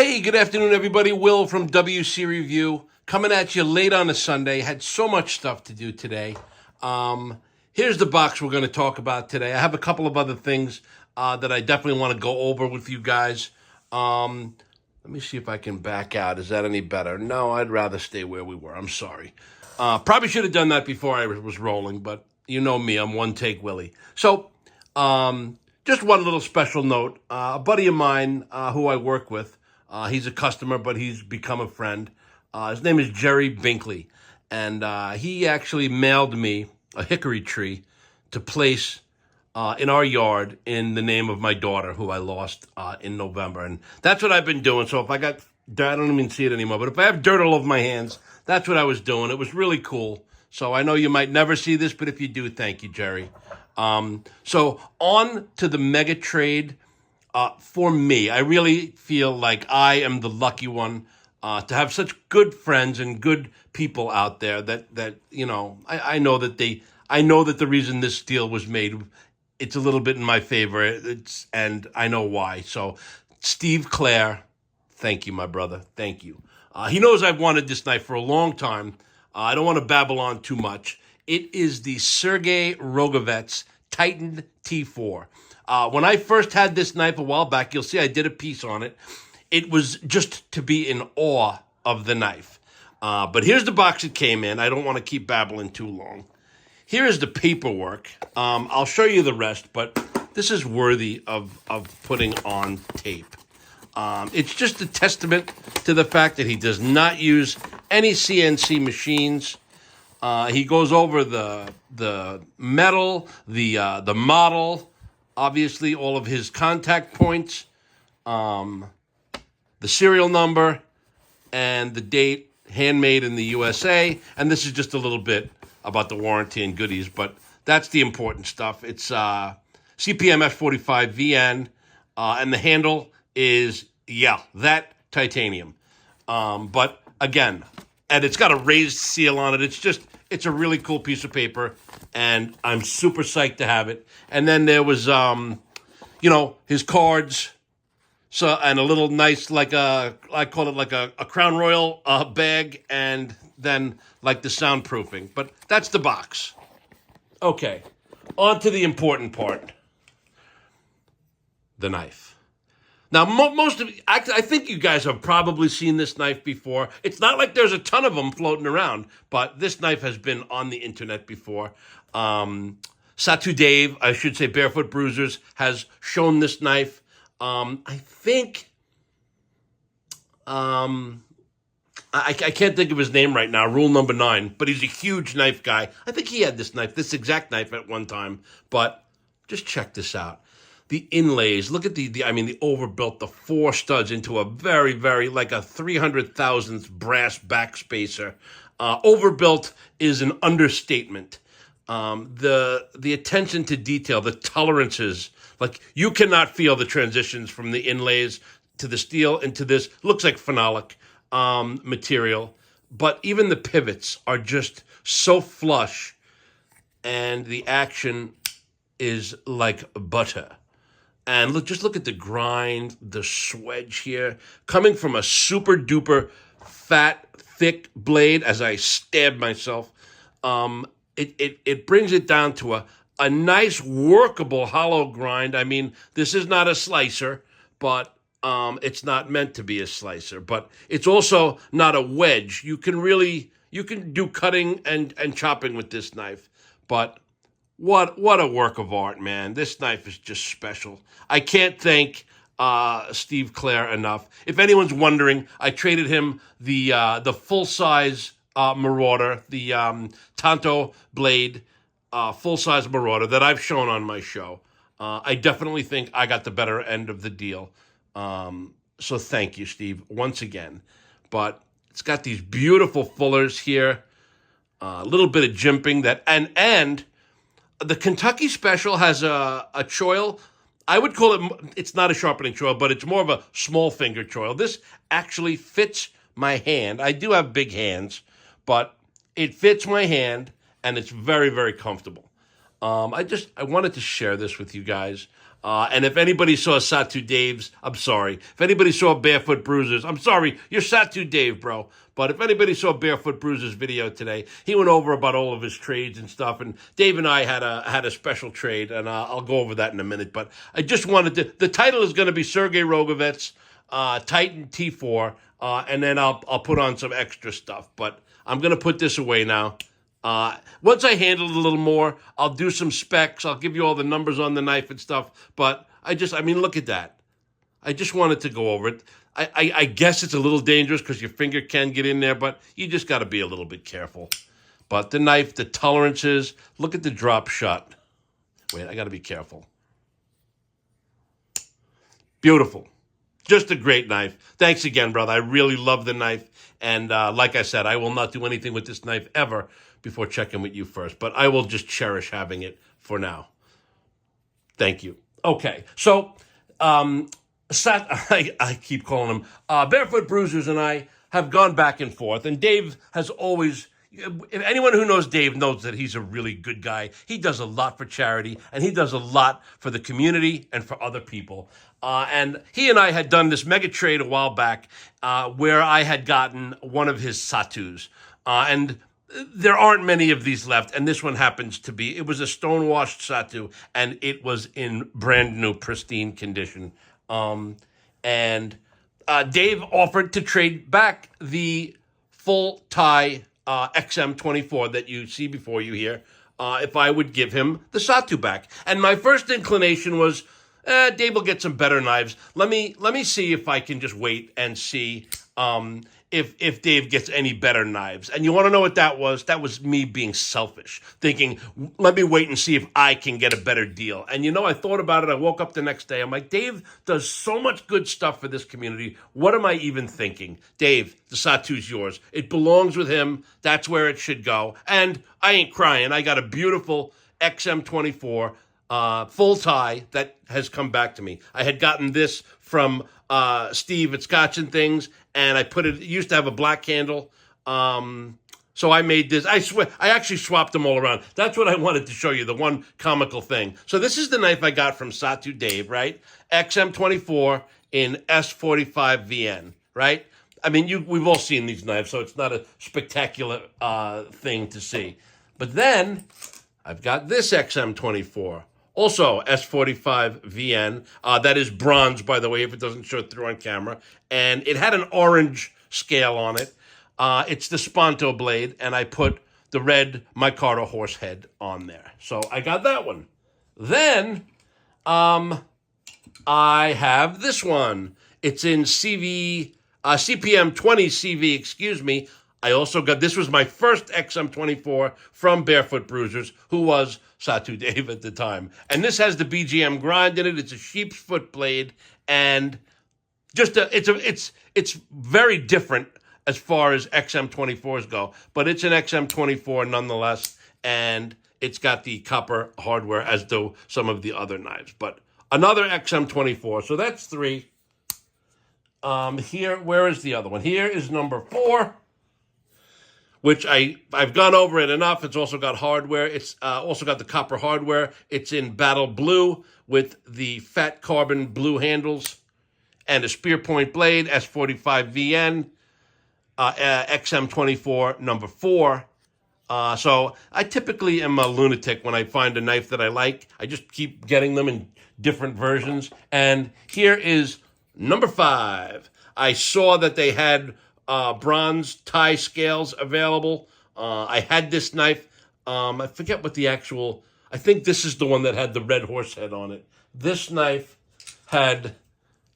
Hey, good afternoon, everybody. Will from WC Review coming at you late on a Sunday. Had so much stuff to do today. Here's the box we're going to talk about today. I have a couple of other things that I definitely want to go over with you guys. Let me see if I can back out. Is that any better? No, I'd rather stay where we were. I'm sorry. Probably should have done that before I was rolling, but you know me. I'm one take Willie. So, just one little special note. A buddy of mine who I work with, he's a customer, but he's become a friend. His name is Jerry Binkley, and he actually mailed me a hickory tree to place in our yard in the name of my daughter, who I lost in November. And that's what I've been doing. So if I got dirt, I don't even see it anymore, but if I have dirt all over my hands, that's what I was doing. It was really cool. So I know you might never see this, but if you do, thank you, Jerry. So on to the mega trade. For me, I really feel like I am the lucky one to have such good friends and good people out there that you know, I know that the reason this deal was made, it's a little bit in my favor. And I know why. So Steve Clare, thank you, my brother. Thank you. He knows I've wanted this knife for a long time. I don't want to babble on too much. It is the Sergey Rogovets Titan T4. When I first had this knife a while back, you'll see I did a piece on it. It was just to be in awe of the knife. But here's the box it came in. I don't want to keep babbling too long. Here is the paperwork. I'll show you the rest, but this is worthy of putting on tape. It's just a testament to the fact that he does not use any CNC machines. He goes over the metal, the model, obviously all of his contact points, the serial number, and the date, handmade in the USA. And this is just a little bit about the warranty and goodies, but that's the important stuff. It's CPM F45 VN, and the handle is, that titanium. But again, and it's got a raised seal on it. It's a really cool piece of paper, and I'm super psyched to have it. And then there was, his cards, so, and a little nice, I call it like a Crown Royal bag, and then like the soundproofing. But that's the box. Okay, on to the important part, the knife. Now, most of I think you guys have probably seen this knife before. It's not like there's a ton of them floating around, but this knife has been on the internet before. Satu Dave, I should say Barefoot Bruisers, has shown this knife. I think, I can't think of his name right now, rule number 9, but he's a huge knife guy. I think he had this exact knife at one time, but just check this out. The inlays, look at the overbuilt, the 4 studs into a very, very, like a 300,000th brass backspacer. Overbuilt is an understatement. The attention to detail, the tolerances, like you cannot feel the transitions from the inlays to the steel into this. Looks like phenolic material, but even the pivots are just so flush, and the action is like butter. And look at the grind, the swedge here, coming from a super duper fat, thick blade as I stab myself. It brings it down to a nice, workable hollow grind. I mean, this is not a slicer, but it's not meant to be a slicer. But it's also not a wedge. You can do cutting and chopping with this knife. But what a work of art, man. This knife is just special. I can't thank Steve Clare enough. If anyone's wondering, I traded him the full-size Marauder, the Tanto blade full-size Marauder that I've shown on my show. I definitely think I got the better end of the deal. So thank you, Steve, once again. But it's got these beautiful fullers here, a little bit of jimping and the Kentucky Special has a choil. I would call it's not a sharpening choil, but it's more of a small finger choil. This actually fits my hand. I do have big hands, but it fits my hand, and it's very, very comfortable. I wanted to share this with you guys. And if anybody saw Satu Dave's, I'm sorry. If anybody saw Barefoot Bruisers, I'm sorry. You're Satu Dave, bro. But if anybody saw Barefoot Bruisers' video today, he went over about all of his trades and stuff. And Dave and I had a special trade, and I'll go over that in a minute. But I just wanted to. The title is going to be Sergey Rogovets Titan T4, and then I'll put on some extra stuff. But I'm going to put this away now. Once I handle it a little more, I'll do some specs. I'll give you all the numbers on the knife and stuff. But I mean, look at that. I just wanted to go over it. I guess it's a little dangerous because your finger can get in there, but you just got to be a little bit careful. But the knife, the tolerances, look at the drop shot. Wait, I got to be careful. Beautiful. Just a great knife. Thanks again, brother. I really love the knife. And like I said, I will not do anything with this knife ever before checking with you first. But I will just cherish having it for now. Thank you. Okay, so I keep calling him Barefoot Bruisers and I have gone back and forth. And Dave has always, if anyone who knows Dave knows that he's a really good guy. He does a lot for charity, and he does a lot for the community and for other people. And he and I had done this mega trade a while back where I had gotten one of his Satus. And there aren't many of these left, and this one happens to be. It was a stonewashed Satu, and it was in brand new, pristine condition. And Dave offered to trade back the full tie XM-24 that you see before you here if I would give him the Satu back. And my first inclination was, Dave will get some better knives. Let me see if I can just wait and see if Dave gets any better knives. And you want to know what that was? That was me being selfish, thinking, let me wait and see if I can get a better deal. And you know, I thought about it. I woke up the next day. I'm like, Dave does so much good stuff for this community. What am I even thinking? Dave, the Satu's yours. It belongs with him. That's where it should go. And I ain't crying. I got a beautiful XM-24 full tie that has come back to me. I had gotten this from Steve at Scotch and Things, and I put it used to have a black handle. So I made this. I swear, I actually swapped them all around. That's what I wanted to show you, the one comical thing. So this is the knife I got from Satu Dave, right? XM-24 in S45 VN, right? I mean, we've all seen these knives, so it's not a spectacular thing to see. But then I've got this XM-24. Also, S45 VN. That is bronze, by the way, if it doesn't show through on camera. And it had an orange scale on it. It's the Sponto blade, and I put the red micarta horse head on there. So I got that one. Then I have this one. It's in CPM 20 CV, excuse me. I also got, this was my first XM-24 from Barefoot Bruisers, who was Satu Dave at the time. And this has the BGM grind in it. It's a sheep's foot blade, and just it's very different as far as XM-24s go, but it's an XM-24 nonetheless, and it's got the copper hardware as do some of the other knives. But another XM-24, so that's 3. Here, where is the other one? Here is number 4. Which I've gone over it enough. It's also got hardware. It's also got the copper hardware. It's in battle blue with the fat carbon blue handles and a spear point blade, S45 VN, XM-24 number 4. So I typically am a lunatic when I find a knife that I like. I just keep getting them in different versions. And here is number 5. I saw that they had bronze tie scales available. I had this knife. I forget what the actual, I think this is the one that had the red horse head on it. This knife had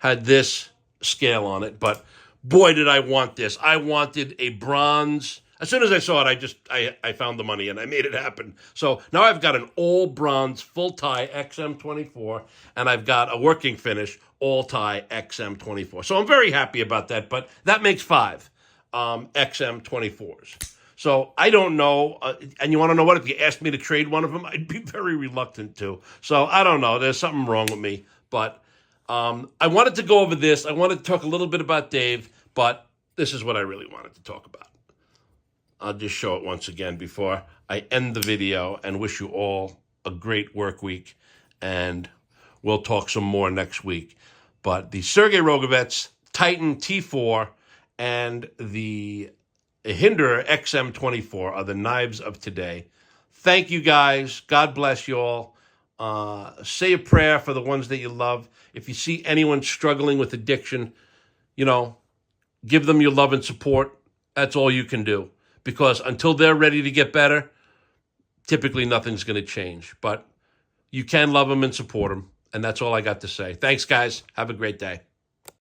this scale on it, but boy, did I want this. I wanted a bronze. As soon as I saw it, I found the money and I made it happen. So now I've got an all bronze full tie XM-24, and I've got a working finish all tie XM-24. So I'm very happy about that, but that makes 5 XM-24s. So I don't know, and you want to know what? If you asked me to trade one of them, I'd be very reluctant to. So I don't know. There's something wrong with me. But I wanted to go over this. I wanted to talk a little bit about Dave, but this is what I really wanted to talk about. I'll just show it once again before I end the video and wish you all a great work week. And we'll talk some more next week. But the Sergey Rogovets Titan T4 and the Hinderer XM-24 are the knives of today. Thank you, guys. God bless you all. Say a prayer for the ones that you love. If you see anyone struggling with addiction, give them your love and support. That's all you can do. Because until they're ready to get better, typically nothing's going to change. But you can love them and support them. And that's all I got to say. Thanks, guys. Have a great day.